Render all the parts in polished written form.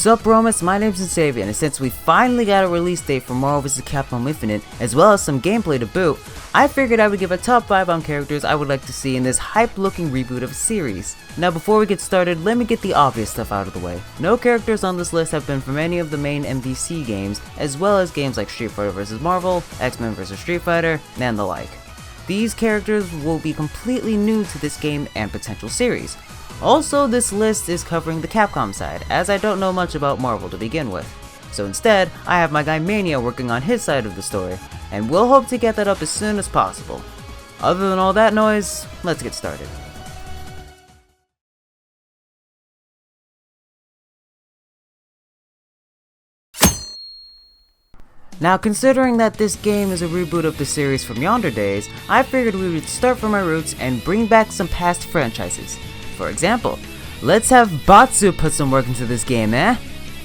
Sup R.O.M.I.S, my name's Insavian, and since we finally got a release date for Marvel vs. Capcom Infinite, as well as some gameplay to boot, I figured I would give a top 5 on characters I would like to see in this hype-looking reboot of a series. Now before we get started, let me get the obvious stuff out of the way. No characters on this list have been from any of the main MVC games, as well as games like Street Fighter vs. Marvel, X-Men vs. Street Fighter, and the like. These characters will be completely new to this game and potential series. Also, this list is covering the Capcom side, as I don't know much about Marvel to begin with. So instead, I have my guy Mania working on his side of the story, and we'll hope to get that up as soon as possible. Other than all that noise, let's get started. Now, considering that this game is a reboot of the series from yonder days, I figured we would start from my roots and bring back some past franchises. For example, let's have Batsu put some work into this game, eh?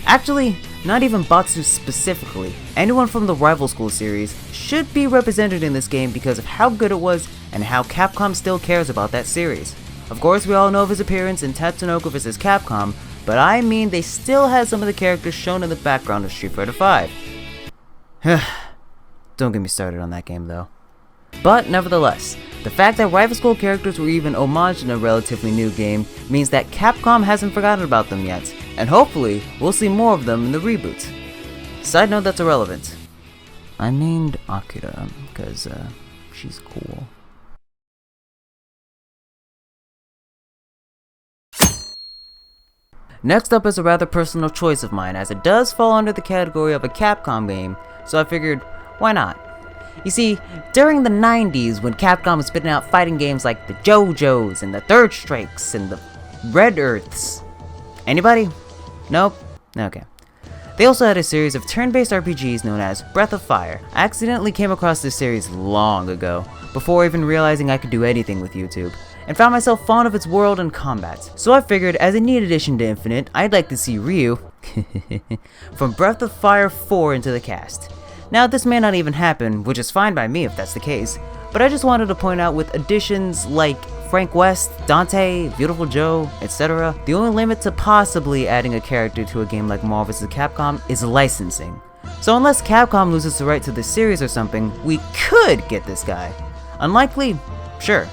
Actually, not even Batsu specifically. Anyone from the Rival School series should be represented in this game because of how good it was and how Capcom still cares about that series. Of course, we all know of his appearance in Tatsunoko vs. Capcom, but I mean they still had some of the characters shown in the background of Street Fighter V. Don't get me started on that game though. But nevertheless, the fact that Rival School characters were even homaged in a relatively new game means that Capcom hasn't forgotten about them yet, and hopefully we'll see more of them in the reboot. Side note that's irrelevant. I named Akira because she's cool. Next up is a rather personal choice of mine, as it does fall under the category of a Capcom game, so I figured, why not? You see, during the 90s when Capcom was spitting out fighting games like the JoJo's and the Third Strikes and the Red Earths. Anybody? Nope? Okay. They also had a series of turn-based RPGs known as Breath of Fire. I accidentally came across this series long ago, before even realizing I could do anything with YouTube, and found myself fond of its world and combat. So I figured, as a neat addition to Infinite, I'd like to see Ryu from Breath of Fire 4 into the cast. Now this may not even happen, which is fine by me if that's the case, but I just wanted to point out with additions like Frank West, Dante, Beautiful Joe, etc., the only limit to possibly adding a character to a game like Marvel vs. Capcom is licensing. So unless Capcom loses the right to this series or something, we could get this guy. Unlikely? Sure,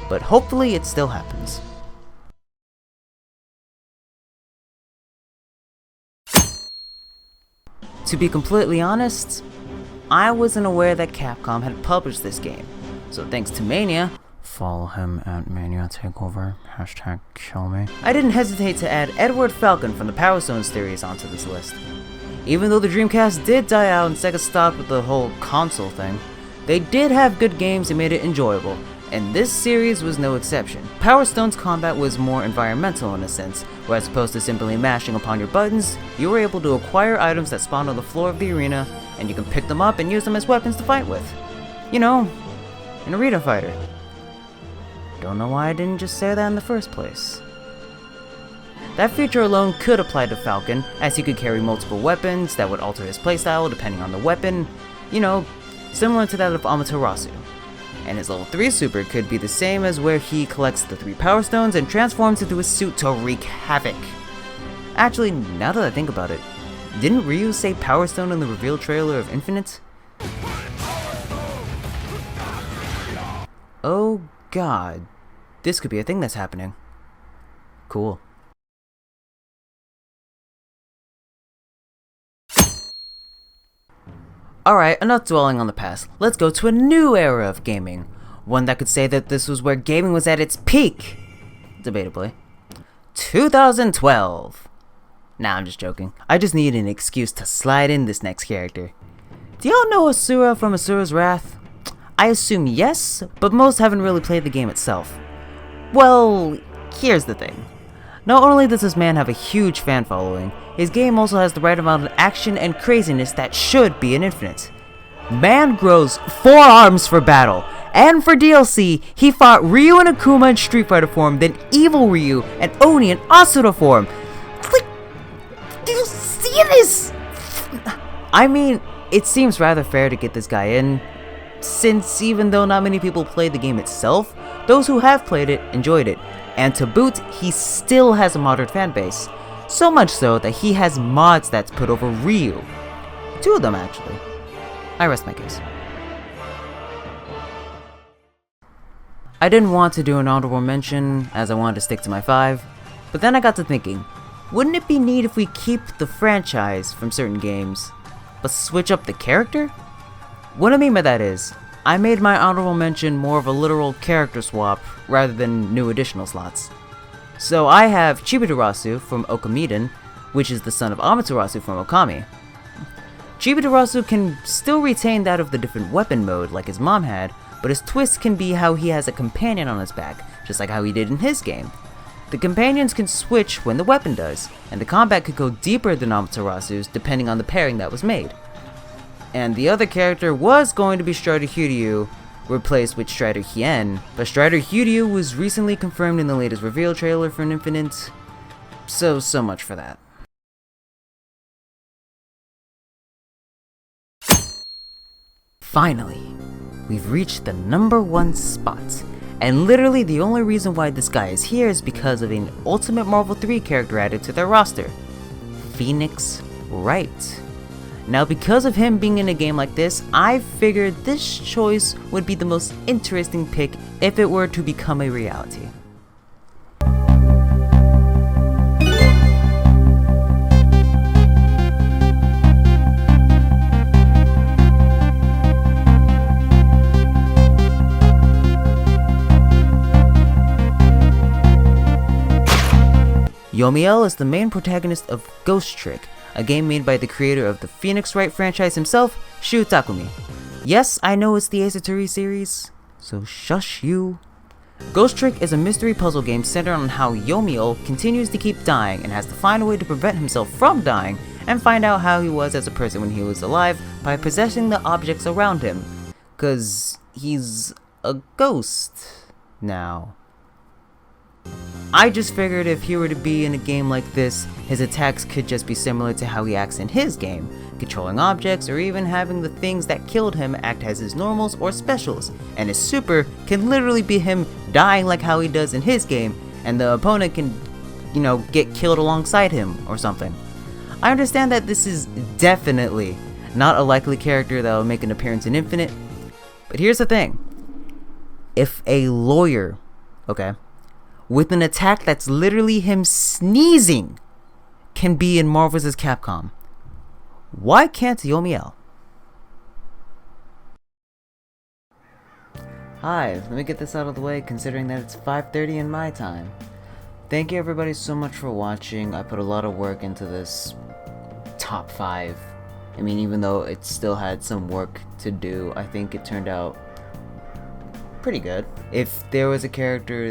but hopefully it still happens. To be completely honest, I wasn't aware that Capcom had published this game, so thanks to Mania, follow him at Mania Takeover, #KillMe, I didn't hesitate to add Edward Falcon from the Power Stone series onto this list. Even though the Dreamcast did die out and Sega stopped with the whole console thing, they did have good games and made it enjoyable, and this series was no exception. Power Stone's combat was more environmental in a sense, where as opposed to simply mashing upon your buttons, you were able to acquire items that spawned on the floor of the arena, and you can pick them up and use them as weapons to fight with. You know, an arena fighter. Don't know why I didn't just say that in the first place. That feature alone could apply to Falcon, as he could carry multiple weapons that would alter his playstyle depending on the weapon, you know, similar to that of Amaterasu. And his level 3 super could be the same as where he collects the 3 Power Stones and transforms into a suit to wreak havoc. Actually, now that I think about it, didn't Ryu say Power Stone in the reveal trailer of Infinite? Oh god, this could be a thing that's happening. Cool. Alright, enough dwelling on the past. Let's go to a new era of gaming. One that could say that this was where gaming was at its peak. Debatably. 2012. Nah, I'm just joking. I just need an excuse to slide in this next character. Do y'all know Asura from Asura's Wrath? I assume yes, but most haven't really played the game itself. Well, here's the thing. Not only does this man have a huge fan following, his game also has the right amount of action and craziness that should be in Infinite. Man grows 4 arms for battle, and for DLC, he fought Ryu and Akuma in Street Fighter form, then Evil Ryu and Oni in Asura form. Like, do you see this? I mean, it seems rather fair to get this guy in, since even though not many people played the game itself, those who have played it enjoyed it, and to boot, he still has a moderate fan base. So much so that he has mod stats put over Ryu. 2 of them actually. I rest my case. I didn't want to do an honorable mention as I wanted to stick to my 5, but then I got to thinking, wouldn't it be neat if we keep the franchise from certain games, but switch up the character? What I mean by that is, I made my honorable mention more of a literal character swap rather than new additional slots. So I have Chibitarasu from Okamiden, which is the son of Amaterasu from Okami. Chibitarasu can still retain that of the different weapon mode like his mom had, but his twist can be how he has a companion on his back, just like how he did in his game. The companions can switch when the weapon does, and the combat could go deeper than Amaterasu's depending on the pairing that was made. And the other character was going to be Strider Hiryu, replaced with Strider Hien, but Strider Hiryu was recently confirmed in the latest reveal trailer for Infinite, so much for that. Finally, we've reached the #1 spot, and literally the only reason why this guy is here is because of an Ultimate Marvel 3 character added to their roster, Phoenix Wright. Now because of him being in a game like this, I figured this choice would be the most interesting pick if it were to become a reality. Yomiel is the main protagonist of Ghost Trick, a game made by the creator of the Phoenix Wright franchise himself, Shu Takumi. Yes, I know it's the Ace Attorney series, so shush you. Ghost Trick is a mystery puzzle game centered on how Yomiel continues to keep dying and has to find a way to prevent himself from dying and find out how he was as a person when he was alive by possessing the objects around him, cause he's a ghost now. I just figured if he were to be in a game like this, his attacks could just be similar to how he acts in his game, controlling objects or even having the things that killed him act as his normals or specials, and his super can literally be him dying like how he does in his game, and the opponent can, get killed alongside him or something. I understand that this is definitely not a likely character that will make an appearance in Infinite, but here's the thing. If a lawyer, with an attack that's literally him sneezing, can be in Marvel vs. Capcom, why can't Yomiel? Hi, let me get this out of the way considering that it's 5:30 in my time. Thank you everybody so much for watching. I put a lot of work into this top 5. I mean, even though it still had some work to do, I think it turned out pretty good. If there is a character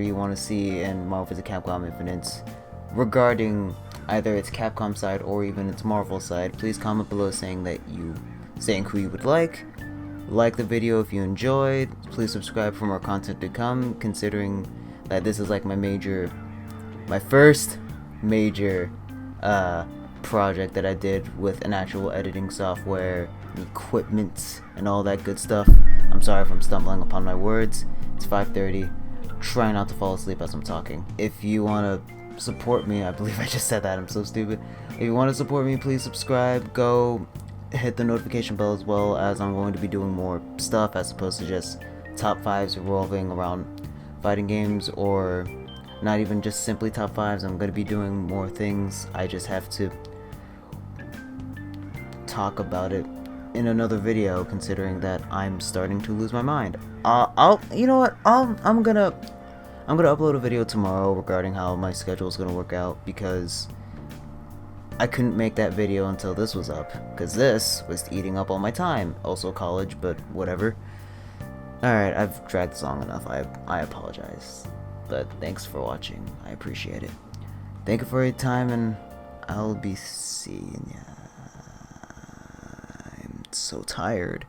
you want to see in Marvel vs. Capcom Infinite regarding either its Capcom side or even its Marvel side, please comment below saying who you would like the video if you enjoyed. Please subscribe for more content to come, considering that this is like my first major project that I did with an actual editing software, equipment, and all that good stuff. I'm sorry if I'm stumbling upon my words. It's 5:30. Try not to fall asleep as I'm talking. If you want to support me, I believe I just said that, I'm so stupid. If you want to support me, please subscribe. Go hit the notification bell as well, as I'm going to be doing more stuff as opposed to just top 5s revolving around fighting games, or not even just simply top 5s. I'm going to be doing more things. I just have to talk about it in another video, considering that I'm starting to lose my mind. I'm gonna upload a video tomorrow regarding how my schedule is gonna work out, because I couldn't make that video until this was up, because this was eating up all my time. Also college, but whatever. Alright, I've dragged this long enough. I apologize, but thanks for watching. I appreciate it. Thank you for your time, and I'll be seeing ya. So tired.